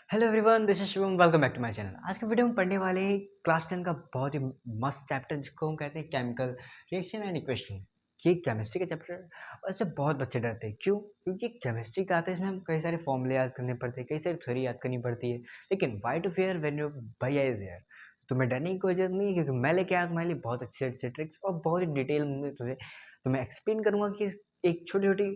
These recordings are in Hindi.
Hello everyone, this is Shivam. Welcome back to my channel. आज के वीडियो में पढ़ने वाले हैं क्लास 10 का बहुत ही मस्त चैप्टर जिसको हम कहते हैं केमिकल रिएक्शन एंड इक्वेशन। ये केमिस्ट्री का चैप्टर है और इससे बहुत बच्चे डरते हैं। क्यों? क्योंकि केमिस्ट्री का आता है, इसमें हम कई सारे फॉर्मूले याद करने पड़ते हैं, कई सारी थ्योरी याद करनी पड़ती है। लेकिन why to fear when your भैया इज हियर। तुम्हें डरने की कोई जरूरत नहीं है, क्योंकि मैं लेके आया तुम्हारे लिए बहुत अच्छे अच्छे ट्रिक्स और बहुत ही डिटेल में तुम्हें एक्सप्लेन करूंगा कि एक छोटी छोटी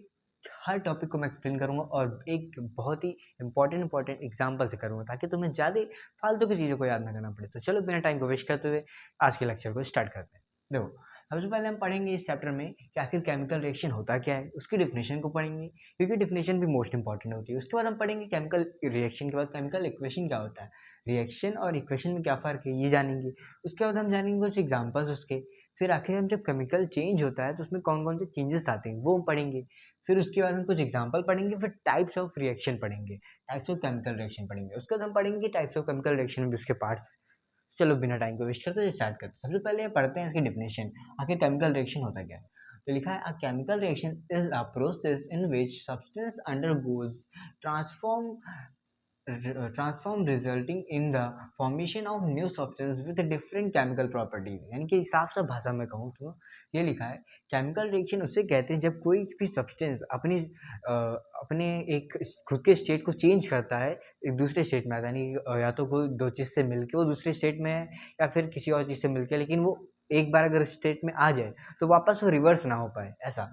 हर टॉपिक को मैं एक्सप्लेन करूंगा और एक बहुत ही इंपॉर्टेंट एग्जाम्पल से करूंगा, ताकि तुम्हें ज़्यादा फालतू की चीज़ों को याद ना करना पड़े। तो चलो बिना टाइम को वेस्ट करते हुए आज के लेक्चर को स्टार्ट करते हैं। देखो, सबसे पहले हम पढ़ेंगे इस चैप्टर में कि आखिर केमिकल रिएक्शन होता क्या है, उसकी डिफिनेशन को पढ़ेंगे, क्योंकि डिफिनेशन भी मोस्ट इंपॉर्टेंट होती है। उसके बाद हम पढ़ेंगे केमिकल रिएक्शन के बाद केमिकल इक्वेशन क्या होता है, रिएक्शन और इक्वेशन में क्या फ़र्क है ये जानेंगे। उसके बाद हम जानेंगे कुछ एग्जाम्पल्स उसके। फिर आखिर हम जब केमिकल चेंज होता है तो उसमें कौन कौन से चेंजेस आते हैं वो हम पढ़ेंगे। फिर उसके बाद हम कुछ एग्जांपल पढ़ेंगे, फिर टाइप्स ऑफ रिएक्शन पढ़ेंगे, टाइप्स ऑफ केमिकल रिएक्शन पढ़ेंगे। उसके बाद हम पढ़ेंगे टाइप्स ऑफ केमिकल रिएक्शन में भी उसके पार्ट्स। चलो बिना टाइम को वेस्ट करते हुए स्टार्ट करते हैं। सबसे पहले पढ़ते हैं इसकी डिफिनेशन, आखिर केमिकल रिएक्शन होता क्या है। तो लिखा है, अ chemical reaction is a process in which substance undergoes transform transform resulting in the formation of new substance with different chemical properties. यानी कि साफ साफ भाषा में कहूँ तो ये लिखा है, केमिकल रिएक्शन उसे कहते हैं जब कोई भी सब्सटेंस अपने एक खुद के स्टेट को चेंज करता है, एक दूसरे स्टेट में आता है। यानी या तो कोई दो चीज़ से मिलके वो दूसरे स्टेट में है, या फिर किसी और चीज़ से मिलके, लेकिन वो एक बार अगर स्टेट में आ जाए तो वापस वो रिवर्स ना हो पाए, ऐसा।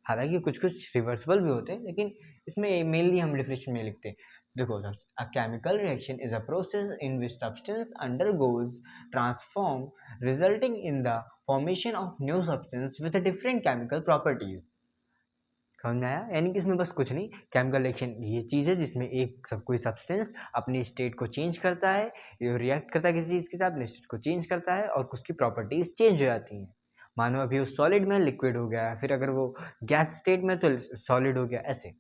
हालांकि कुछ कुछ रिवर्सिबल भी होते हैं, लेकिन इसमें मेनली हम डिफिनेशन में लिखते हैं। देखो, a chemical reaction is a process in which substance undergoes transform, resulting in the formation of new substance with a different chemical properties। समझ में आया? यानी कि इसमें बस कुछ नहीं, केमिकल रिएक्शन ये चीज़ है जिसमें कोई सब्सटेंस अपनी स्टेट को चेंज करता है, रिएक्ट करता है किसी चीज़ के साथ, अपनी स्टेट को चेंज करता है और उसकी प्रॉपर्टीज चेंज हो जाती हैं। मानो अभी वो सॉलिड में लिक्विड हो गया, फिर अगर वो गैस स्टेट में तो सॉलिड हो गया, ऐसे।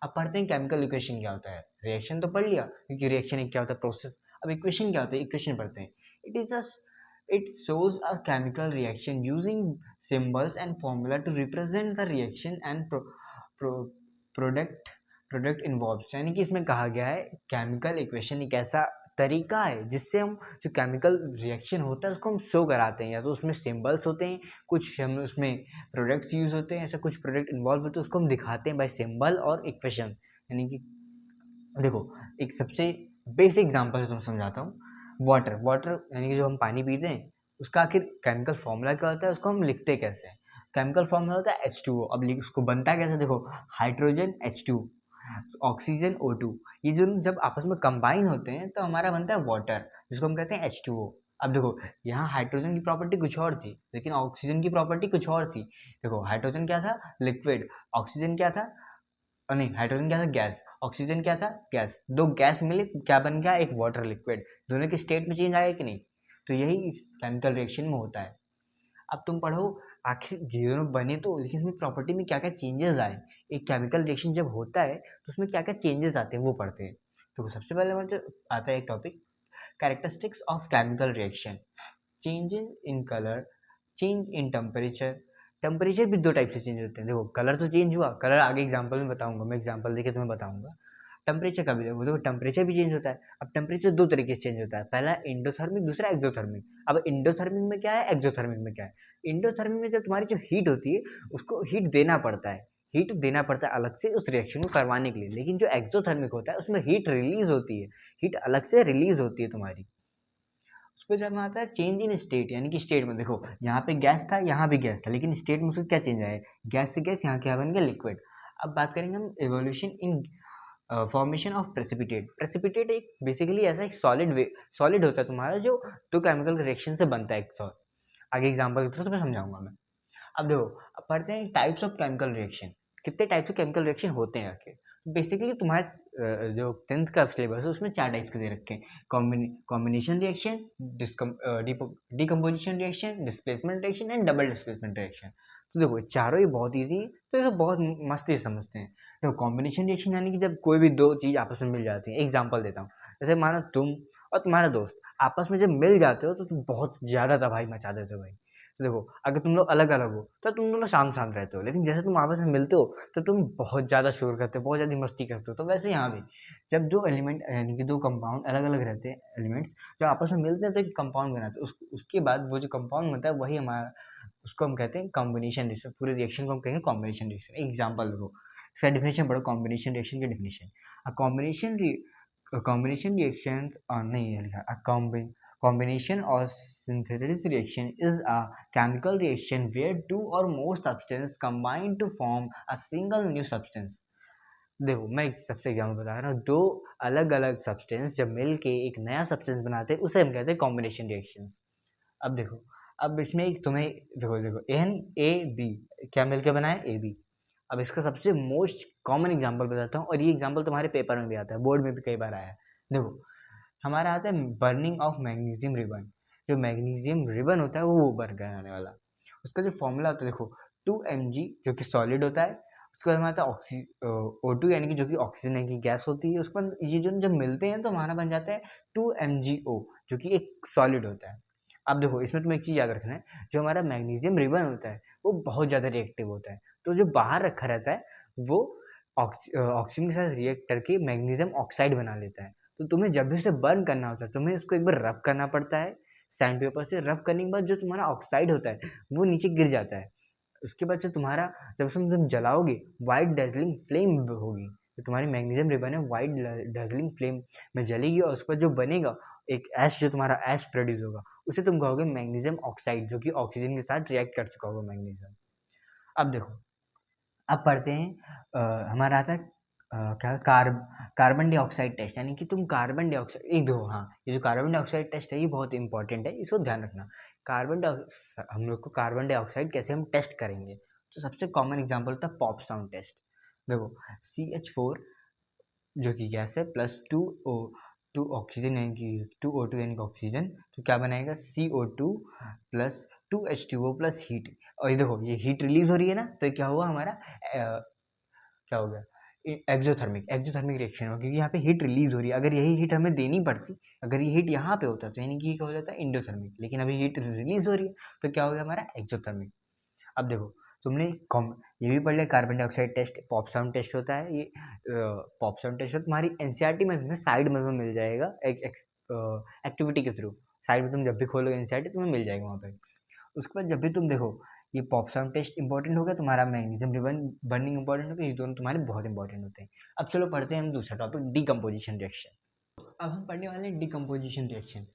अब पढ़ते हैं केमिकल इक्वेशन क्या होता है। रिएक्शन तो पढ़ लिया, क्योंकि रिएक्शन एक क्या होता है, प्रोसेस। अब इक्वेशन क्या होता है, इक्वेशन पढ़ते हैं। It is just it shows a chemical reaction using symbols and formula to represent the reaction and product product involve. यानी कि इसमें कहा गया है केमिकल इक्वेशन एक ऐसा तरीका है जिससे हम जो केमिकल रिएक्शन होता है उसको हम शो कराते हैं। या तो उसमें सिंबल्स होते हैं, कुछ हम उसमें प्रोडक्ट्स यूज होते हैं, ऐसा कुछ प्रोडक्ट इन्वॉल्व होते हैं, उसको हम दिखाते हैं बाय सिंबल और इक्वेशन। यानी कि देखो, एक सबसे बेसिक एग्जांपल से तुम समझाता हूँ। वाटर वाटर यानी कि जो हम पानी पीते हैं, उसका आखिर केमिकल फॉर्मूला क्या होता है, उसको हम लिखते कैसे हैं। केमिकल फॉर्मूला होता है H2O। अब उसको बनता कैसे, देखो, हाइड्रोजन H2, ऑक्सीजन O2। ये जो जब आपस में कंबाइन होते हैं तो हमारा बनता है वाटर, जिसको हम कहते हैं H2O। अब देखो, यहाँ हाइड्रोजन की प्रॉपर्टी कुछ और थी, लेकिन ऑक्सीजन की प्रॉपर्टी कुछ और थी। देखो, हाइड्रोजन क्या था, लिक्विड। ऑक्सीजन क्या था, नहीं, हाइड्रोजन क्या था, गैस। ऑक्सीजन क्या था, गैस। दो गैस मिले क्या बन गया, एक वाटर लिक्विड। दोनों के स्टेट में चेंज आया कि नहीं? तो यही इस केमिकल रिएक्शन में होता है। अब तुम पढ़ो, आखिर दोनों बने तो, लेकिन इसमें प्रॉपर्टी में क्या क्या चेंजेस आए। एक केमिकल रिएक्शन जब होता है तो उसमें क्या क्या चेंजेस आते हैं वो पढ़ते हैं। तो सबसे पहले मुझे आता है एक topic, characteristics of chemical reaction. Changes in colour, change in temperature. Temperature भी दो टाइप से चेंज होते हैं। देखो, कलर तो चेंज हुआ, कलर आगे एग्जांपल में बताऊंगा, मैं एग्जांपल देके तुम्हें बताऊंगा। टेम्परेचर का भी देखो, टेम्परेचर भी चेंज होता है। अब टेम्परेचर दो तरीके से चेंज होता है, पहला इंडोथर्मिक, दूसरा एक्सोथर्मिक। अब इंडोथर्मिक में क्या है, एक्सोथर्मिक में क्या है। इंडोथर्मिक में जब तुम्हारी जो हीट होती है उसको हीट देना पड़ता है, हीट देना पड़ता है अलग से उस रिएक्शन को करवाने के लिए। लेकिन जो एक्सोथर्मिक होता है उसमें हीट रिलीज होती है, हीट अलग से रिलीज होती है तुम्हारी। उसको जब आता है चेंज इन स्टेट, यानी कि स्टेट में देखो, यहाँ पे गैस था, यहाँ भी गैस था, लेकिन स्टेट में उसका क्या चेंज आया, गैस से गैस यहाँ क्या बन गया, लिक्विड। अब बात करेंगे हम evolution in formation of precipitate. Precipitate एक बेसिकली ऐसा एक सॉलिड होता है तुम्हारा, जो दो केमिकल रिएक्शन से बनता है। एक आगे एग्जाम्पल के थ्रू तुम्हें समझाऊंगा मैं। अब देखो, अब पढ़ते हैं टाइप्स ऑफ केमिकल रिएक्शन। कितने टाइप्स ऑफ केमिकल रिएक्शन होते हैं आखिर। बेसिकली तुम्हारे जो 10th का सिलेबस है उसमें चार टाइप्स के दे रखे हैं, combination reaction, decomposition reaction, displacement reaction and double displacement reaction. तो देखो, चारों ही बहुत ईजी है, तो ये बहुत मस्ती से समझते हैं। देखो, कॉम्बिनेशन रिएक्शन यानी कि जब कोई भी दो चीज़ आपस में मिल जाती है। एग्जाम्पल देता हूँ, जैसे मानो तुम और तुम्हारा दोस्त आपस में जब मिल जाते हो तो तुम बहुत ज़्यादा तबाही मचा देते हो भाई। तो देखो अगर तुम लोग अलग अलग हो तो तुम दोनों शांत शांत रहते हो, लेकिन जैसे तुम आपस में मिलते हो तो तुम बहुत ज़्यादा शोर करते हो, बहुत ज़्यादा मस्ती करते हो। तो वैसे यहाँ भी जब दो एलिमेंट यानी कि दो कंपाउंड अलग अलग रहते हैं एलिमेंट्स, जब आपस में मिलते हैं तो एक कंपाउंड बनाते हैं। उसके बाद वो जो कंपाउंड बनता है वही हमारा, उसको हम कहते हैं कॉम्बिनेशन रिएक्शन। पूरे रिएक्शन को हम कहेंगे कॉम्बिनेशन रिएक्शन। एग्जाम्पल देखो, इसका डिफिनेशन पढ़ो, कॉम्बिनेशन रिएक्शन की डिफिनेशन। अ कॉम्बिनेशन रिएक्शन नहीं है लिखा, combination or synthesis reaction is a chemical reaction where two or more substances combine to form a single new substance। देखो मैं एक सबसे एग्जाम्पल बता रहा हूँ, दो अलग अलग सब्सटेंस जब मिल के एक नया सब्सटेंस बनाते हैं उसे हम कहते हैं कॉम्बिनेशन रिएक्शंस। अब देखो, अब इसमें एक तुम्हें देखो देखो एन ए बी क्या मिलके बना है, ए बी। अब इसका सबसे मोस्ट कॉमन एग्जांपल बताता हूँ, और ये एग्जांपल तुम्हारे पेपर में भी आता है, बोर्ड में भी कई बार आया है। देखो हमारा आता है बर्निंग ऑफ मैग्नीशियम रिबन। जो मैग्नीशियम रिबन होता है वो बर्न कराने वाला, उसका जो फॉर्मूला होता है देखो, 2 mg जो कि सॉलिड होता है, उसके बाद हमारा आता है O2 यानी कि जो कि ऑक्सीजन की गैस होती है। उसके बाद ये जो जब मिलते हैं तो हमारा बन जाता है 2MgO जो कि एक सॉलिड होता है। अब देखो इसमें तुम्हें एक चीज़ याद रखना है, जो हमारा मैग्नीशियम रिबन होता है वो बहुत ज़्यादा रिएक्टिव होता है, तो जो बाहर रखा रहता है वो ऑक्सीजन के साथ रिएक्ट करके मैग्नीशियम ऑक्साइड बना लेता है। तो तुम्हें जब भी उसे बर्न करना होता है तुम्हें उसको एक बार रब करना पड़ता है सैंड पेपर से। रब करने के बाद जो तुम्हारा ऑक्साइड होता है वो नीचे गिर जाता है। उसके बाद से तुम्हारा जब तुम जलाओगे वाइट डेजलिंग फ्लेम होगी, तो तुम्हारी मैग्नीशियम रिबन है वाइट डेजलिंग फ्लेम में जलेगी, और उसके बाद जो बनेगा एक ऐश, जो तुम्हारा ऐश प्रोड्यूस होगा उसे तुम कहोगे मैग्नीशियम ऑक्साइड, जो कि ऑक्सीजन के साथ रिएक्ट कर चुका होगा मैग्नीशियम। अब देखो, अब पढ़ते हैं हमारा आता है क्या कार्बन डाइऑक्साइड टेस्ट, यानी कि तुम कार्बन डाइऑक्साइड एक दो, हाँ ये जो कार्बन डाइऑक्साइड टेस्ट है ये बहुत इंपॉर्टेंट है, इसको ध्यान रखना। हम लोग को कार्बन डाइऑक्साइड कैसे हम टेस्ट करेंगे, तो सबसे कॉमन एग्जांपल होता है पॉप साउंड टेस्ट। देखो CH4 जो कि गैस है प्लस टू ऑक्सीजन यानी कि 2O2 यानी कि ऑक्सीजन, तो क्या बनाएगा CO2 plus 2H2O plus heat. और ये देखो ये हीट रिलीज हो रही है ना, तो क्या हुआ हमारा क्या हो गया, एक्सोथर्मिक एक्सोथर्मिक रिएक्शन हो, क्योंकि यहाँ पे हीट रिलीज हो रही है। अगर यही हीट हमें देनी पड़ती, अगर ये हीट यहाँ पे होता तो यानी कि क्या हो जाता है इंडोथर्मिक, लेकिन अभी हीट रिलीज हो रही है तो क्या हो गया हमारा एक्सोथर्मिक। अब देखो तुमने ये भी पढ़ लिया carbon dioxide test, pop sound test होता है ये। पॉप साउंड टेस्ट तुम्हारी एनसीईआरटी में साइड में मिल जाएगा एक एक्टिविटी के थ्रू। साइड में तुम जब भी खोलोगे एनसीईआरटी तुम्हें मिल जाएगा वहाँ पे। उसके बाद जब भी तुम देखो ये पॉप साउंड टेस्ट इंपॉर्टेंट हो गया, तुम्हारा मैग्नीशियम रिबन बर्निंग इंपॉर्टेंट हो गया, ये दोनों तुम्हारे बहुत इंपॉर्टेंट होते हैं। अब चलो पढ़ते हैं हम दूसरा टॉपिक, डिकम्पोजिशन रिएक्शन। अब हम पढ़ने वाले हैं decomposition reaction.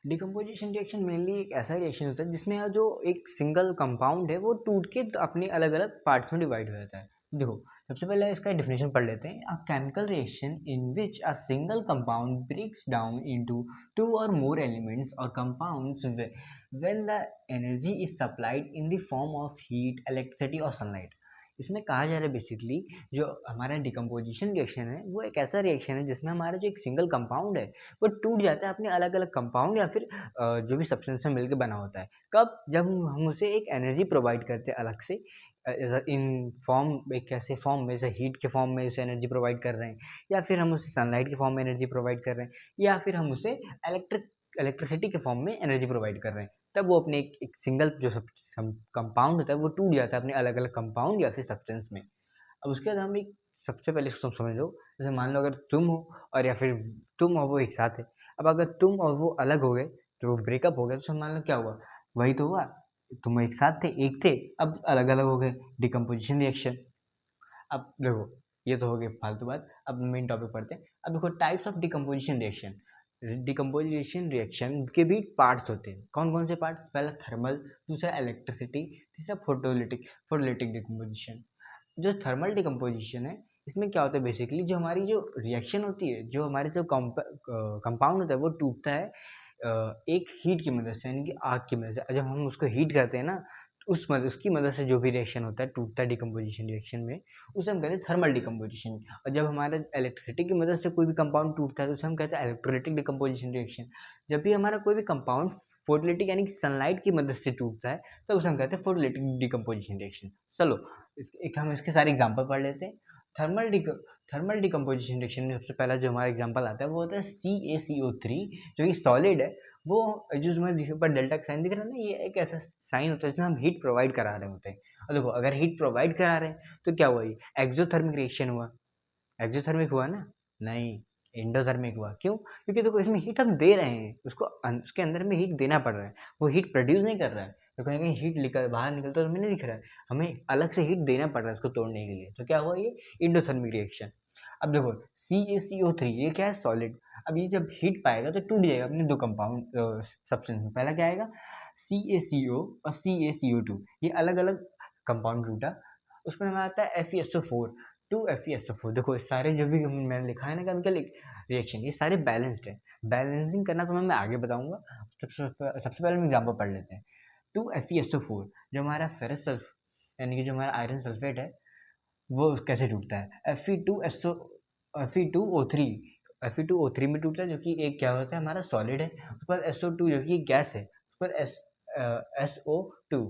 Decomposition reaction mainly एक ऐसा रिएक्शन होता है जिसमें जो एक सिंगल कंपाउंड है वो टूट के अपने अलग अलग पार्ट्स में डिवाइड हो जाता है। देखो सबसे पहले इसका डेफिनेशन पढ़ लेते हैं। A chemical reaction in which a single compound breaks down into two or more elements or compounds when the energy is supplied in the form of heat, electricity or sunlight. इसमें कहा जा रहा है बेसिकली जो हमारा डिकम्पोजिशन रिएक्शन है वो एक ऐसा रिएक्शन है जिसमें हमारा जो एक सिंगल कंपाउंड है वो टूट जाता है अपने अलग अलग कंपाउंड या फिर जो भी सब्सटेंस से मिलकर बना होता है। कब, जब हम उसे एक एनर्जी प्रोवाइड करते हैं अलग से, इन फॉर्म एक कैसे फॉर्म में, जैसे हीट के फॉर्म में उसे एनर्जी प्रोवाइड कर रहे हैं, या फिर हम उसे सनलाइट के फॉर्म में एनर्जी प्रोवाइड कर रहे हैं, या फिर हम उसे इलेक्ट्रिसिटी के फॉर्म में एनर्जी प्रोवाइड कर रहे हैं। तब वो अपने एक सिंगल जो कंपाउंड होता है वो टूट जाता है अपने अलग अलग कंपाउंड या फिर सब्सटेंस में। अब उसके बाद हम एक सबसे पहले इसको समझ लो, जैसे मान लो अगर तुम हो और या फिर तुम और वो एक साथ है। अब अगर तुम और वो अलग हो गए तो ब्रेकअप हो गया, तो मान लो क्या हुआ, वही तो हुआ, तुम एक साथ थे एक थे अब अलग अलग हो गए, डिकम्पोजिशन रिएक्शन। अब देखो ये तो हो गई फालतू बात, अब मेन टॉपिक पढ़ते हैं। अब देखो types of decomposition reaction. Decomposition reaction के भी पार्ट्स होते हैं, कौन कौन से पार्ट्स, पहला थर्मल, दूसरा इलेक्ट्रिसिटी, तीसरा फोटोलिटिक डिकम्पोजिशन। जो थर्मल डिकम्पोजिशन है इसमें क्या होता है बेसिकली, जो हमारी जो रिएक्शन होती है, जो हमारे जो कंपाउंड होता है वो टूटता है एक हीट की मदद से, यानी कि आग की मदद से। जब हम उसको हीट करते हैं ना तो उसकी मदद से जो भी रिएक्शन होता है टूटता है डिकम्पोजिशन रिएक्शन में, उसे हम कहते हैं थर्मल डिकम्पोजिशन। और जब हमारे इलेक्ट्रिसिटी की मदद से कोई भी कंपाउंड टूटता है तो उसे हम कहते हैं इलेक्ट्रोलाइटिक डिकम्पोजिशन रिएक्शन। जब भी हमारा कोई भी कंपाउंड फोटोलिटिक यानी कि सनलाइट की मदद से टूटता है तो उसे हम कहते हैं फोटोलिटिक डिकम्पोजिशन रिएक्शन। चलो एक हम इसके सारे एग्जाम्पल पढ़ लेते हैं। Thermal Dick thermal decomposition reaction में सबसे पहला जो हमारा एग्जांपल आता है वो होता है CaCO3, जो कि सॉलिड है। वो जो तुम्हारे ऊपर डेल्टा का साइन दिख रहा है ना, ये एक ऐसा साइन होता है जिसमें हम हीट प्रोवाइड करा रहे होते हैं। और देखो, अगर हीट प्रोवाइड करा रहे हैं तो क्या हुआ, ये एक्सोथर्मिक रिएक्शन हुआ। एक्सोथर्मिक हुआ ना? नहीं, एंडोथर्मिक हुआ। क्यों? क्योंकि देखो, इसमें हीट हम दे रहे हैं, उसको उसके अंदर में हीट देना पड़ रहा है, वो हीट प्रोड्यूस नहीं कर रहा है। तो कहीं कहीं हीट निकल बाहर निकलता तो हमें नहीं दिख रहा है, हमें अलग से हीट देना पड़ रहा है उसको तोड़ने के लिए। तो क्या हुआ, ये एंडोथर्मिक रिएक्शन। अब देखो, CaCO3 ये क्या है, सॉलिड। अब ये जब हीट पाएगा तो टूट जाएगा अपने दो कंपाउंड सब्सटेंस में। पहला क्या आएगा, CaCO और CaCO2, ये अलग अलग कंपाउंड टूटा। उसमें हमें आता है FeSO4 टू FeSO4। देखो, इस सारे जो भी मैंने लिखा है ना केमिकल रिएक्शन, ये सारे बैलेंस्ड है। बैलेंसिंग करना तुम्हें मैं आगे बताऊंगा। सबसे पहले हम एग्जाम्पल पढ़ लेते हैं। 2FeSO4, जो हमारा फेरस सल्फ यानी कि जो हमारा आयरन सल्फेट है, वो कैसे टूटता है, Fe2O3। Fe2O3 में टूटता है, जो कि एक क्या होता है, हमारा सॉलिड है। उस पर SO2 जो कि एक गैस है, उस पर SO2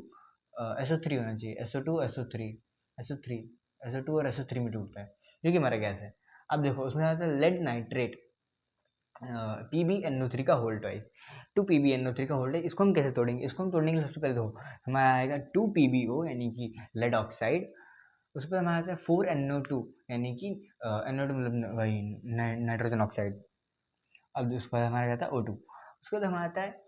SO3 होना चाहिए, SO2 और SO3 में टूटता है, जो कि हमारा गैस है। अब देखो, उसमें आता है लेड नाइट्रेट, PbNO3 का होल ट्वाइस, 2 PbNO3 का होल है। इसको हम कैसे तोड़ेंगे, इसको हम तोड़ने के लिए सबसे पहले देखो, हमारा आएगा 2 PbO यानी कि लेड ऑक्साइड। उस पर हमारा आता है 4NO2 यानी कि NO2 मतलब वही नाइट्रोजन ऑक्साइड। अब उसके बाद हमारा आता है O2। उसके बाद हमारा आता है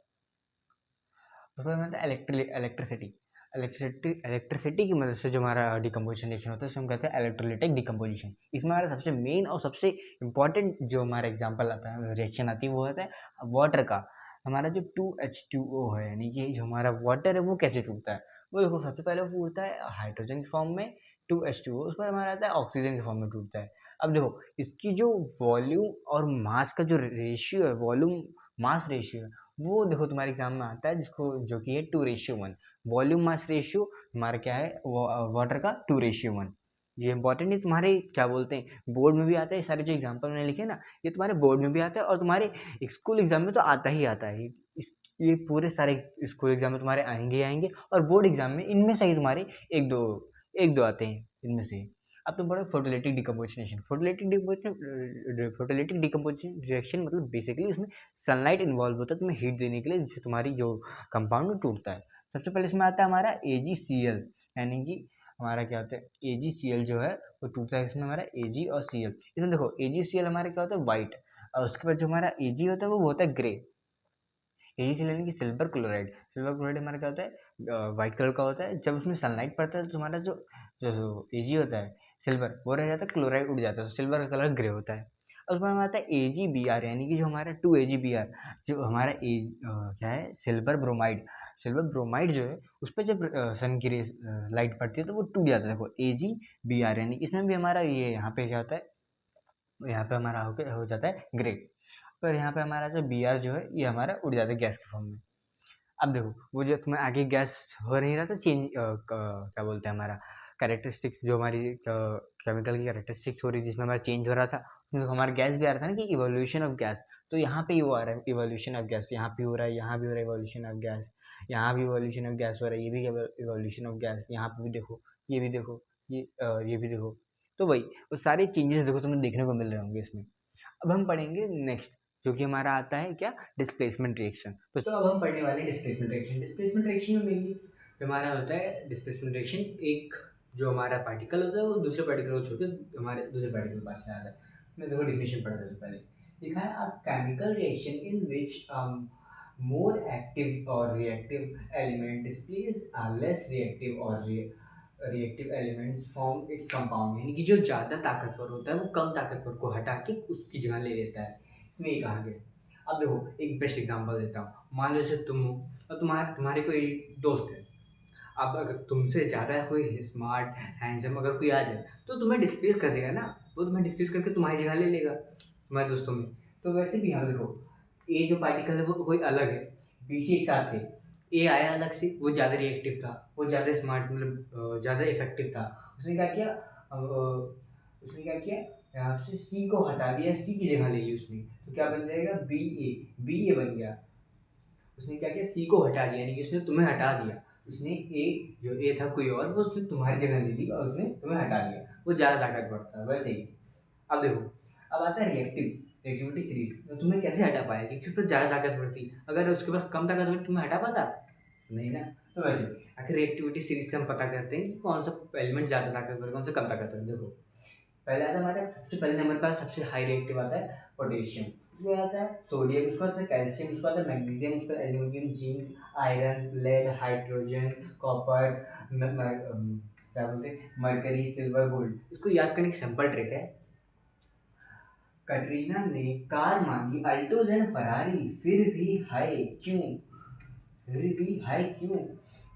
इलेक्ट्रिसिटी। इलेक्ट्रिसिटी की मदद से जो हमारा डिकम्पोजिशन रिएक्शन होता है, उसे हम कहते हैं इलेक्ट्रोलिटिक डिकम्पोजिशन। इसमें हमारा सबसे मेन और सबसे इम्पॉर्टेंट जो हमारा एग्जाम्पल आता है, रिएक्शन आती है, वो होता है वाटर का। हमारा जो 2H2O है यानी कि जो हमारा वाटर है, वो कैसे टूटता है। वो देखो, सबसे पहले वो टूटता है हाइड्रोजन के फॉर्म में 2H2O, उसमें हमारा आता है ऑक्सीजन के फॉर्म में टूटता है। अब देखो, इसकी जो वॉल्यूम और मास का जो रेशियो है, वॉल्यूम मास रेशियो है, वो देखो तुम्हारे एग्जाम में आता है, जिसको जो कि है 2:1। वॉल्यूम मास रेशियो हमारा क्या है, वाटर का 2:1। ये इंपॉर्टेंट है, तुम्हारे क्या बोलते हैं, बोर्ड में भी आता है। सारे जो एग्जाम्पल मैंने लिखे ना, ये तुम्हारे बोर्ड में भी आता है और तुम्हारे स्कूल एग्जाम में तो आता ही आता है। ये पूरे सारे स्कूल एग्जाम में तुम्हारे आएंगे ही आएंगे, और बोर्ड एग्जाम में इनमें से ही तुम्हारे एक दो आते हैं इनमें से। अब तुम पढ़ो photolytic decomposition. Photolytic decomposition reaction मतलब बेसिकली उसमें सनलाइट इन्वॉल्व होता है तुम्हें हीट देने के लिए, जिससे तुम्हारी जो कंपाउंड टूटता है। सबसे पहले इसमें आता है हमारा AgCl, यानी कि हमारा क्या होता है, AgCl जो है वो टूटता है इसमें हमारा Ag और Cl। इसमें देखो, AgCl हमारा क्या होता है, वाइट, और उसके बाद जो हमारा Ag होता है वो होता है ग्रे। AgCl यानी कि सिल्वर क्लोराइड। सिल्वर क्लोराइड हमारा क्या होता है, वाइट कलर का होता है। जब उसमें सनलाइट पड़ता है तो तुम्हारा जो जो Ag होता है सिल्वर, वो रह जाता है, क्लोराइड उड़ जाता है, तो सिल्वर का कलर ग्रे होता है। और उसमें हमारा आता है AgBr, यानी कि जो हमारा 2AgBr, जो हमारा क्या है, सिल्वर ब्रोमाइड। सिल्वर ब्रोमाइड जो है, उस पर जब सन की रेस लाइट पड़ती है तो वो टूट जाता है। देखो, AgBr, यानी कि इसमें भी हमारा ये यहाँ पे क्या होता है, यहाँ पे हमारा हो जाता है ग्रे। पर यहाँ पे हमारा जो Br जो है, ये हमारा उड़ जाता है गैस के फॉर्म में। अब देखो, वो जो तुम्हें आगे गैस हो नहीं रहा था चेंज, क्या बोलते हैं, हमारा कैरेक्टरिस्टिक्स, जो हमारी केमिकल की कैरेक्टरिस्टिक्स हो रही थी, जिसमें हमारा चेंज हो रहा था, उसमें तो हमारा गैस भी आ रहा था ना, कि इवोल्यूशन ऑफ गैस। तो यहाँ पे वो आ रहा है इवोल्यूशन ऑफ गैस, यहाँ पे हो रहा है, यहाँ भी हो रहा है इवोल्यूशन ऑफ गैस, यहाँ भी इवोल्यूशन ऑफ गैस हो रहा है, ये भी इवोल्यूशन ऑफ गैस, यहाँ पे भी देखो, ये भी देखो, ये भी देखो। तो वही, वो सारे चेंजेस देखो तुम्हें देखने को मिल रहे होंगे इसमें। अब हम पढ़ेंगे नेक्स्ट, जो कि हमारा आता है क्या, डिस्प्लेसमेंट रिएक्शन। तो अब हम पढ़ने वाले डिस्प्लेसमेंट रिएक्शन। डिस्प्लेसमेंट रिएक्शन में मेनली जो हमारा होता है डिस्प्लेसमेंट रिएक्शन, एक जो हमारा पार्टिकल होता है वो दूसरे पार्टिकल को छोड़ के हमारे दूसरे पार्टिकल के पास से आता है। मैं देखो डिफिनेशन पढ़ देता हूँ पहले। लिखा है, अ chemical reaction in which more active or reactive element displays a less reactive or reactive elements form its compound, यानी कि जो ज़्यादा ताकतवर होता है वो कम ताकतवर को हटा के उसकी जगह ले लेता है, इसमें ये कहा गया। अब देखो, एक बेस्ट एग्जांपल देता हूँ। मान लो जैसे तुम हो और तुम्हारे कोई दोस्त है। अब अगर तुमसे ज़्यादा कोई स्मार्ट हैंडसम अगर कोई आ जाए तो तुम्हें डिस्प्लेस कर देगा ना, वो तुम्हें डिस्प्लेस करके तुम्हारी जगह ले लेगा तुम्हारे दोस्तों में। तो वैसे भी यहाँ देखो, ए जो पार्टिकल है वो कोई अलग है, बी सी एक साथ थे। ए आया अलग से, वो ज़्यादा रिएक्टिव था, वो ज़्यादा स्मार्ट मतलब ज़्यादा इफेक्टिव था। उसने क्या किया, उसने क्या किया, यहाँ से सी को हटा दिया, सी की जगह ले ली उसने, तो क्या बन जाएगा, बी ए बन गया। उसने क्या किया, सी को हटा दिया, यानी कि उसने तुम्हें हटा दिया। उसने ए, जो ए था कोई और, वो उसने तुम्हारी जगह ले ली और उसने तुम्हें हटा दिया। वो ज़्यादा ताकतवर था, वैसे ही। अब देखो, अब आता है रिएक्टिविटी सीरीज, तो तुम्हें कैसे हटा पाएगी क्योंकि उसमें ज़्यादा ताकतवर थी, अगर उसके पास कम ताकतवर तुम्हें हटा पाता, नहीं ना। तो वैसे आखिर रिएक्टिविटी सीरीज से हम पता करते हैं कि कौन सा एलिमेंट ज़्यादा ताकतवर है, कौन सा कम ताकतवर है। देखो, पहले आता है हमारे सबसे पहले नंबर पर सबसे हाई रिएक्टिव आता है पोटेशियम, उसके बाद आता है सोडियम, उसके बाद आता है कैल्शियम, उसके बाद आता है मैग्नीशियम, उसके बाद aluminium, zinc, iron, lead, hydrogen, copper, क्या बोलते हैं, मरकरी, सिल्वर, गोल्ड। इसको याद करने की सिंपल ट्रिक है, कटरीना ने कार मांगी अल्टो देन फरारी, फिर भी हाई क्यों, फिर भी हाई क्यों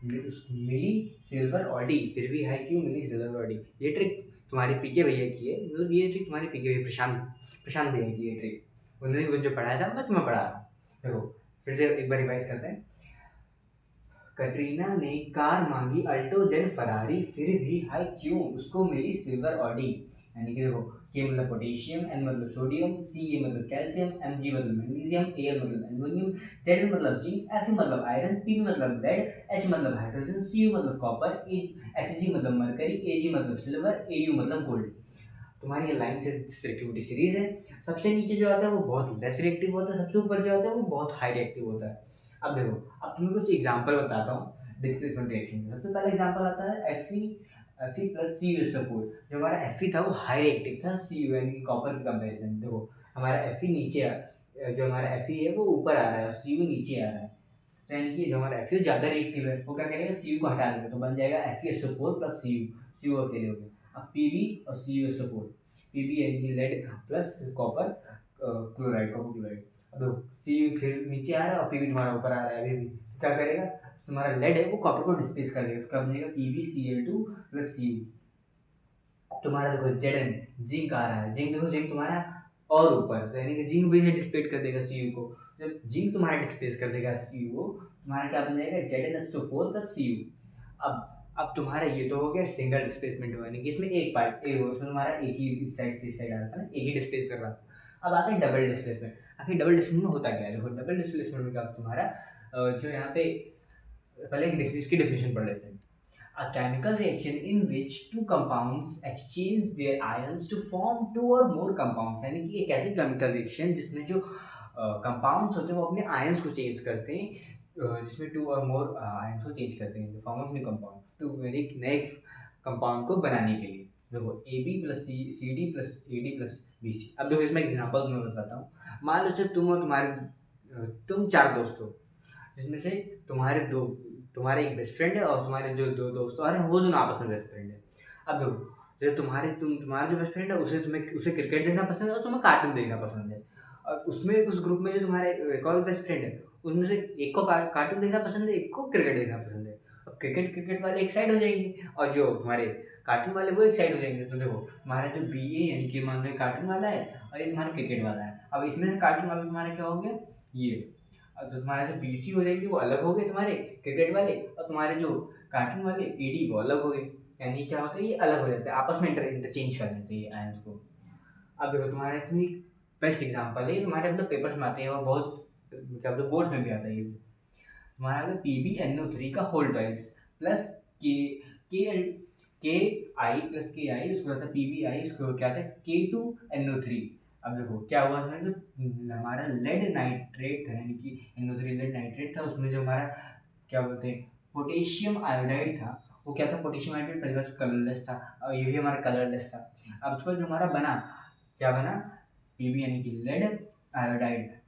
मिली सिल्वर ऑडी, फिर भी हाई क्यों मिली सिल्वर ऑडी। ये ट्रिक तुम्हारे पीके भैया की है, मतलब ये ट्रिक तुम्हारे पीके भैया प्रशांत भैया की ये ट्रिक, उन्होंने मुझे जो पढ़ाया था मैं तुम्हें पढ़ा रहा हूँ। देखो फिर से एक बार रिवाइज करते हैं, कटरीना ने कार मांगी अल्टो देन फरारी, फिर भी हाई क्यों उसको मिली सिल्वर ऑडी। यानी कि देखो, के मतलब पोटेशियम, एन मतलब सोडियम, सी ए मतलब कैल्शियम, एम जी मतलब मैग्नीशियम, ए एल मतलब एल्यूमिनियम, जेड मतलब जिंक, एफ मतलब आयरन, पी मतलब लेड, एच मतलब हाइड्रोजन, सी यू मतलब कॉपर, एच जी मतलब मरकरी, ए जी मतलब सिल्वर, ए यू मतलब गोल्ड। तुम्हारी ये लाइन से रिएक्टिविटी सीरीज है। सबसे नीचे जो आता है वो बहुत लेस रिएक्टिव होता है, सबसे ऊपर जो आता है वो बहुत हाई रिएक्टिव होता है। अब देखो, अब तुम्हें कुछ एग्जांपल बताता हूँ डिस्प्लेसमेंट रिएक्शन का। सबसे पहला एग्जांपल आता है Fe प्लस CuSO4। जो हमारा Fe था वो हाई रिएक्टिव था Cu यानी कि कॉपर के कंपेरिजन। देखो हमारा Fe नीचे जो हमारा Fe है वो ऊपर आ रहा है और Cu नीचे आ रहा है, तो यानी कि जो हमारा Fe ज़्यादा रिएक्टिव है वो क्या करेगा, Cu को हटा देगा, तो बन जाएगा FeSO4 प्लस Cu अकेले हो गया। अब Pb और CuSO4, Pb यानी कि लेड प्लस कॉपर क्लोराइड। अब देखो Cu फिर नीचे आ रहा है और Pb तुम्हारा ऊपर आ रहा है, अभी भी क्या करेगा, तुम्हारा लेड है वो कॉपर को डिस्प्लेस कर देगा, तो क्या बनेगा PbCl2 प्लस Cu। तुम्हारा देखो Zn जिंक आ रहा है, जिंक तुम्हारा और ऊपर, तो यानी कि जिंक भी डिस्प्लेस कर देगा Cu को। जब जिंक तुम्हारा डिस्प्लेस कर देगा Cu को, तुम्हारा क्या बन जाएगा ZnSO4 प्लस Cu। अब तुम्हारा ये तो हो गया सिंगल डिस्प्लेसमेंट हुआ, यानी कि इसमें एक पार्ट ए हो, इसमें तुम्हारा एक ही इस साइड से इस साइड आ रहा था ना, एक ही डिस्प्लेस कर रहा था। अब आता है डबल डिस्प्लेसमेंट। आखिर डबल डिस्प्लेसमेंट में होता क्या है, देखो डबल डिस्प्लेसमेंट में क्या तुम्हारा जो यहाँ पे पहले इसकी डेफिनेशन पढ़ लेते हैं। A chemical reaction in which two compounds exchange their ions to form two or more compounds, यानी कि एक ऐसी केमिकल रिएक्शन जिसमें जो कंपाउंड्स होते हैं वो अपने आयंस को चेंज करते हैं, जिसमें टू और मोर आयंस को चेंज करते हैं फॉर्म ऑफ न्यू कंपाउंड, तो एक नए कंपाउंड को बनाने के लिए। देखो A B plus C D plus A D plus B C. अब देखो इसमें एग्जाम्पल मैं बताता हूँ। मान लो जब तुम और तुम चार दोस्त हो, जिसमें से तुम्हारे एक बेस्ट फ्रेंड है और तुम्हारे जो दो दोस्त और हैं वो दोनों आपस में बेस्ट फ्रेंड है। अब देखो, जो तुम्हारा जो बेस्ट फ्रेंड है उसे क्रिकेट देखना पसंद है और तुम्हें कार्टून देखना पसंद है, और उसमें उस ग्रुप में जो तुम्हारे एक और बेस्ट फ्रेंड है उनमें से एक को कार्टून देखना पसंद है, एक को क्रिकेट देखना पसंद है। अब क्रिकेट वाले एक साइड हो जाएंगे और जो तुम्हारे कार्टून वाले वो एक साइड हो जाएंगे। तो देखो तुम्हारा जो बी ए यानी कि मान लो कार्टून वाला है और ये तुम्हारा क्रिकेट वाला है। अब इसमें से कार्टून वाला तुम्हारा क्या हो गया, ये। अब जो तुम्हारे जो बीसी हो जाएंगे वो अलग हो गए तुम्हारे क्रिकेट वाले, और तुम्हारे जो कार्टून वाले एडी वो अलग हो गए। यानी क्या होता है, ये अलग हो जाते हैं, आपस में इंटरचेंज कर देते हैं ये आयंस को। अब देखो तुम्हारे इसमें एक बेस्ट एग्जांपल है, तुम्हारे मतलब पेपर्स में आते हैं और बहुत क्या बोलते बोर्ड्स में भी आता है ये। तुम्हारा अगर PbNO3 का होल ट्वाइस प्लस के के आई प्लस के आई, उसको होता है PbI, उसको क्या आता है K2NO3। अब देखो क्या हुआ, उसमें जो हमारा लेड नाइट्रेट था यानी कि NO3 लेड नाइट्रेट था, उसमें जो हमारा क्या बोलते हैं पोटेशियम आयोडाइड था, वो क्या था, पोटेशियम आयोडाइड पहली बार कलरलेस था और ये भी हमारा कलरलेस था। अब उसका जो हमारा बना, क्या बना, Pb यानी कि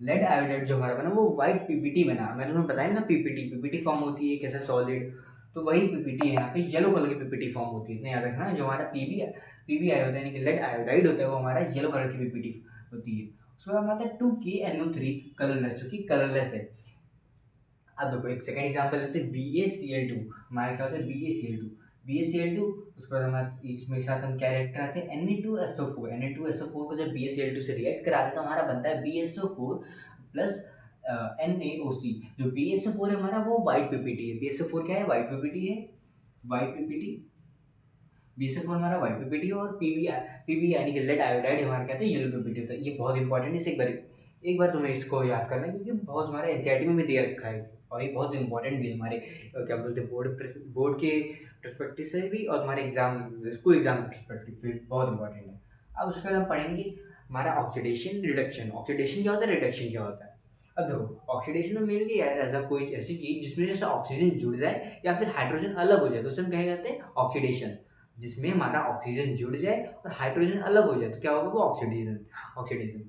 लेड आयोडाइड जो हमारा बना वो वाइट पीपीटी बना। मैंने तुम्हें बताया ना, पीपीटी फॉर्म होती है कैसे सॉलिड, तो वही पीपीटी है यहाँ पे येलो कलर की पीपीटी फॉर्म होती है, इतना याद रखना। जो हमारा पीबीआई होता है यानी कि लेड आयोडाइड होता है वो हमारा येलो कलर की पीपीटी होती है। उसके बाद आता है 2KNO3 कलरलेस, जो कि कलरलेस है। अब देखो एक सेकंड एग्जांपल लेते हैं BaCl2। हमारे क्या होता है BaCl2, उसके बाद हमारे इसमें साथ हम क्या रिएक्ट कराते हैं Na2SO4 को जब BaCl2 से रिएक्ट कराते हैं तो हमारा बनता है BaSO4 प्लस NaOC। जो BaSO4 है हमारा वो वाइट पीपीटी है। BaSO4 क्या है, वाइट पीपीटी है, वाइट पीपीटी। BaSO4 हमारा वाइट पीपीटी और पीबी यानी कि लेड आयोडाइड हमारा कहते हैं येलो पीपीटी होता है। ये बहुत इंपॉर्टेंट है, इसे एक बार एक बार तुम्हें इसको याद करना है, क्योंकि बहुत हमारे एनसीईआरटी में भी दिया रखा है, और ये बहुत इंपॉर्टेंट भी है हमारे क्या बोलते हैं बोर्ड के परस्पेक्टिव से भी, और तुम्हारे एग्जाम स्कूल एग्जाम के परस्पेक्टिव से बहुत इंपॉर्टेंट है। अब उसके बाद हम पढ़ेंगे हमारा ऑक्सीडेशन रिडक्शन। ऑक्सीडेशन क्या होता है, रिडक्शन क्या होता है। अब देखो, ऑक्सीडेशन में मेनली ऐसा कोई ऐसी चीज जिसमें जैसे ऑक्सीजन जुड़ जाए या फिर हाइड्रोजन अलग हो जाए तो उसे हम कहे जाते हैं ऑक्सीडेशन। जिसमें हमारा ऑक्सीजन जुड़ जाए और हाइड्रोजन अलग हो जाए तो क्या होगा, वो ऑक्सीडेशन। ऑक्सीडेशन।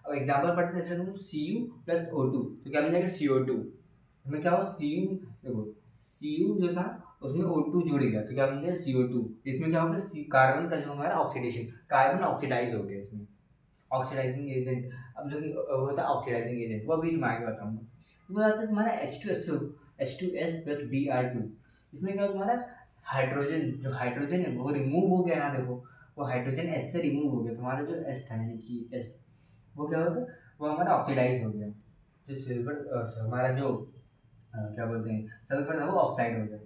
अब एग्जाम्पल पढ़ते हैं, जैसे तुम Cu+O2 तो क्या बन जाएगा, CO2। इसमें क्या होगा, Cu, देखो Cu जो था उसमें O2 जुड़ गया तो क्या बन गया, CO2। इसमें क्या होगा, कार्बन का जो हमारा ऑक्सीडेशन, कार्बन ऑक्सीडाइज हो गया इसमें, ऑक्सीडाइजिंग एजेंट। अब जो कि होता है ऑक्सीडाइजिंग एजेंट, वो अभी मैं आगे बताऊंगा। उसमें आता है तुम्हारा H2S+Br2। इसमें क्या होगा, तुम्हारा हाइड्रोजन, जो हाइड्रोजन है वो रिमूव हो गया ना, देखो वो हाइड्रोजन एस से रिमूव हो गया, तुम्हारा जो एस था यानी कि एस, वो क्या होगा, वो हमारा ऑक्सीडाइज हो गया। जो सिल्वर हमारा जो क्या बोलते हैं सल्फर था वो ऑक्साइड हो गया,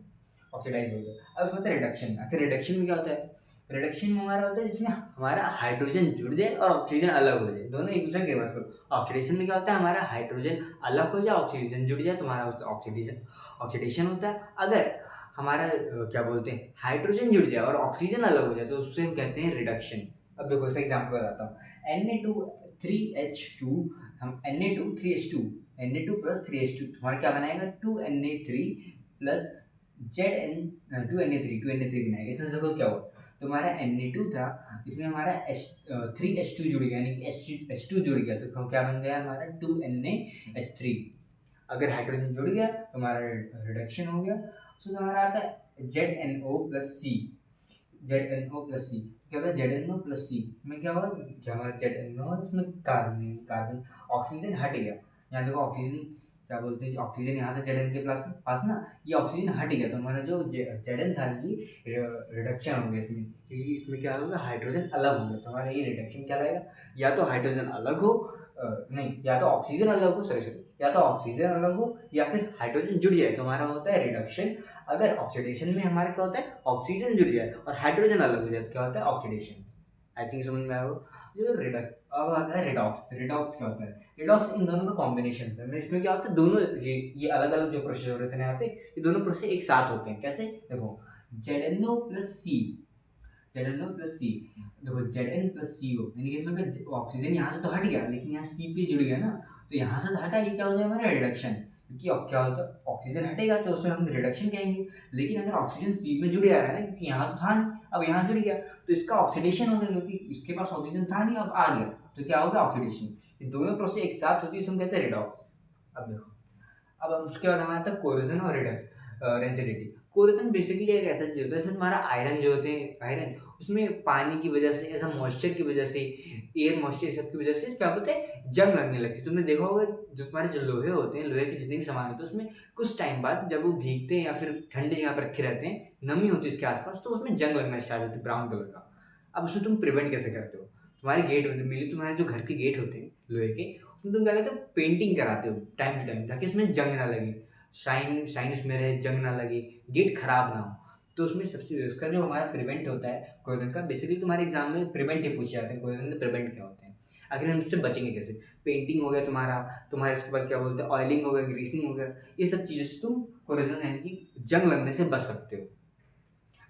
ऑक्सीडाइज हो गया। अब उसमें होता है रिडक्शन। आखिर रिडक्शन में क्या होता है, रिडक्शन में हमारा होता है जिसमें हमारा हाइड्रोजन जुड़ जाए और ऑक्सीजन अलग हो जाए, दोनों एक दूसरे के रिवर्स करो। ऑक्सीडेशन में क्या होता है, हमारा हाइड्रोजन अलग हो जाए, ऑक्सीजन जुड़ जाए, तो हमारा ऑक्सीडेशन, ऑक्सीडेशन होता है। अगर हमारा क्या बोलते हैं हाइड्रोजन जुड़ जाए और ऑक्सीजन अलग हो जाए तो उससे हम कहते हैं रिडक्शन। अब देखो इसका एग्जाम्पल बताता हूँ। Na2 3H2, हम Na2 3H2, Na2+3H2 तुम्हारा क्या बनाएगा, 2Na3 प्लस Zn 2Na3 बनाएगा। इसमें से देखो क्या हुआ, तुम्हारा Na2 था, इसमें हमारा H3H2 जुड़ गया, यानी कि H2 जुड़ गया तो क्या बन गया हमारा 2NaH3। अगर हाइड्रोजन जुड़ गया तो हमारा रिडक्शन हो गया। उसमें हमारा आता है ZnO+C। ZnO+C क्या होता है, ZnO+C में क्या होगा, क्या हमारा ZnO इसमें कार्बन, कार्बन ऑक्सीजन हट गया। यहाँ देखो ऑक्सीजन, क्या बोलते हैं ऑक्सीजन यहाँ से Zn के पास ना, ये ऑक्सीजन हट गया तो हमारा जो Zn था ये रिडक्शन हो गया इसमें, क्योंकि इसमें क्या होगा, हाइड्रोजन अलग हो गया तो हमारा ये रिडक्शन क्या लगेगा, या तो हाइड्रोजन अलग हो, नहीं या तो ऑक्सीजन अलग हो, सॉरी सॉरी, या तो ऑक्सीजन अलग हो या फिर हाइड्रोजन जुड़ जाए तो हमारा होता है रिडक्शन। अगर ऑक्सीडेशन में हमारा क्या होता है, ऑक्सीजन जुड़ जाए और हाइड्रोजन अलग हो जाए तो क्या होता है, ऑक्सीडेशन। आई थिंक समझ में आया हो। जो रिडक्ट, अब आता है रिडॉक्स। रिडॉक्स क्या होता है, रिडॉक्स इन दोनों का कॉम्बिनेशन होता है। इसमें क्या होता है, दोनों ये अलग अलग जो प्रोसेस हो रहे थे ना यहाँ पे, ये दोनों प्रोसेस एक साथ होते हैं। कैसे, देखो ZnO+C, ZnO+C, देखो Zn+CO, यानी कि इसमें ऑक्सीजन यहाँ से तो हट गया लेकिन यहाँ C पे जुड़ गया ना, तो यहाँ से हटा, ये क्या हो जाएगा हमारा रिडक्शन। क्योंकि अब क्या होता है, ऑक्सीजन हटेगा तो उसमें हम रिडक्शन कहेंगे। लेकिन अगर ऑक्सीजन सी में जुड़ जा रहा है ना, क्योंकि यहाँ तो था नहीं, अब यहाँ जुड़ गया तो इसका ऑक्सीडेशन हो गया, क्योंकि इसके पास ऑक्सीजन था नहीं अब आ गया, तो क्या होगा, ऑक्सीडेशन। ये दोनों प्रोसेस एक साथ होती है, इसमें कहते हैं रिडॉक्स। अब देखो, अब उसके बाद हमारा आता है कोरोजन और रेंसिडिटी। कोरोजन बेसिकली एक ऐसा चीज होता है इसमें तुम्हारा आयरन जो होते हैं, आयरन उसमें पानी की वजह से, ऐसा मॉइस्चर की वजह से, एयर मॉइस्चर सब की वजह से क्या बोलते हैं, जंग लगने लगती है। तुमने देखा होगा जो तुम्हारे जो लोहे होते हैं, लोहे के जितने भी सामान होते हैं उसमें कुछ टाइम बाद जब वो भीगते हैं या फिर ठंडे जगह पर रखे रहते हैं, नमी होती है उसके आसपास, तो उसमें जंग लगना स्टार्ट होती है ब्राउन कलर का। अब उसमें तुम प्रिवेंट कैसे करते हो, तुम्हारे गेट होते हैं, तुम्हारे जो घर के गेट होते हैं लोहे के, उसमें तुम क्या करते हो, पेंटिंग कराते हो टाइम टू टाइम, ताकि उसमें जंग ना लगे, शाइन शाइन उसमें रहे, जंग ना लगे, गेट खराब ना हो। तो उसमें सबसे उसका जो हमारा प्रिवेंट होता है कोरोजन का, बेसिकली तुम्हारे एग्जाम में प्रिवेंट ही पूछे जाते हैं, कोरोजन के प्रिवेंट क्या होते हैं, आखिर हम इससे बचेंगे कैसे। पेंटिंग हो गया तुम्हारा, तुम्हारे इसके बाद क्या बोलते हैं ऑयलिंग हो गया, ग्रीसिंग हो गया, ये सब चीज़ों से तुम कोरोजन यानी कि जंग लगने से बच सकते हो।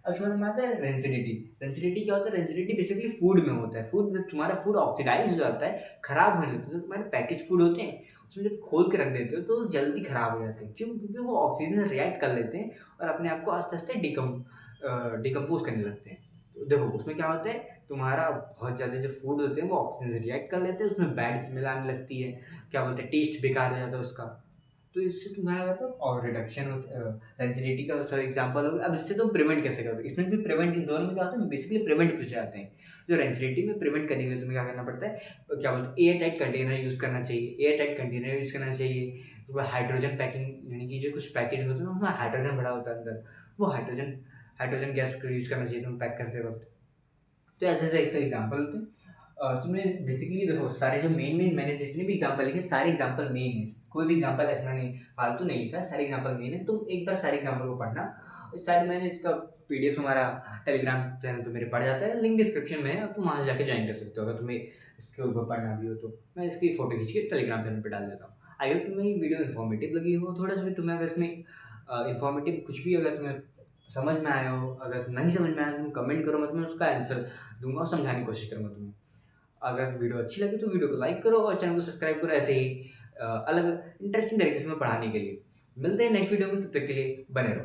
अब उसके बाद हमारा आता है रेंसिडिटी। रेंसिडिटी क्या होता है, रेंसिडिटी बेसिकली फूड में होता है। फूड, जब तुम्हारा फूड ऑक्सीडाइज हो जाता है, खराब होने लगता है, तो तुम्हारे पैकेज फूड होते हैं उसमें जब खोल के रख देते हो तो जल्दी खराब हो जाते हैं। क्यों, क्योंकि वो ऑक्सीजन से रिएक्ट कर लेते हैं और अपने आप को आस्ते आस्ते डिकम्पोज करने लगते हैं। तो देखो उसमें क्या होता है, तुम्हारा बहुत ज़्यादा जो फूड होते हैं वो ऑक्सीजन से रिएक्ट कर लेते हैं, उसमें बैड स्मेल आने लगती है, क्या बोलते हैं टेस्ट बेकार हो जाता है उसका। तो इससे तुम्हारा तो और रिडक्शन डेंसिटी का सर एग्जांपल हो गया। अब इससे तुम प्रिवेंट कैसे करोगे, इसमें भी प्रिवेंट, इन दोनों में क्या होता है, बेसिकली प्रिवेंट पूछे जाते हैं। जो डेंसिटी में प्रिवेंट करने के लिए तुम्हें क्या करना पड़ता है, तो क्या बोलते हैं एयर टाइट कंटेनर यूज़ करना चाहिए, एयर टाइट कंटेनर यूज़ करना चाहिए। तो हाइड्रोजन पैकिंग, यानी कि जो कुछ पैकेट होते हैं ना उसमें हाइड्रोजन भरा होता है अंदर, वो हाइड्रोजन हाइड्रोजन गैस को यूज़ करना चाहिए तुम पैक करते वक्त। तो ऐसे ऐसे ऐसे एग्जाम्पल होते हैं। तुमने बेसिकली देखो सारे जो मेन मेन मैंने जितने भी एग्जाम्पल लिखे, सारे एग्जाम्पल मेन है, कोई भी एग्जाम्पल ऐसा नहीं फालतू नहीं लिखा, सारे एग्जाम्पल मेन है। तुम एक बार सारे एग्जाम्पल को पढ़ना, और शायद मैंने इसका पीडीएफ हमारा टेलीग्राम चैनल पे मेरे पड़ जाता है, लिंक डिस्क्रिप्शन में है, आप वहाँ से जाके ज्वाइन कर सकते हो अगर तुम्हें इसके ऊपर पढ़ना भी हो तो। मैं इसकी फ़ोटो खींच के टेलीग्राम चैनल पे डाल देता हूँ। आई होप तुम्हें ये वीडियो इन्फॉर्मेटिव लगी हो, थोड़ा सा भी तुम्हें अगर इसमें इन्फॉर्मेटिव कुछ भी अगर तुम्हें समझ में आया हो, अगर नहीं समझ में आया तो तुम कमेंट करो, मैं तुम्हें उसका आंसर दूंगा और समझाने की कोशिश करूँगा तुम्हें। अगर वीडियो अच्छी लगी तो वीडियो को लाइक करो और चैनल को सब्सक्राइब करो, ऐसे ही अलग इंटरेस्टिंग तरीके से मैं पढ़ाने के लिए। मिलते हैं नेक्स्ट वीडियो में, तब तक के लिए बने रहो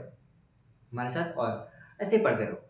हमारे साथ और ऐसे ही पढ़ते रहो।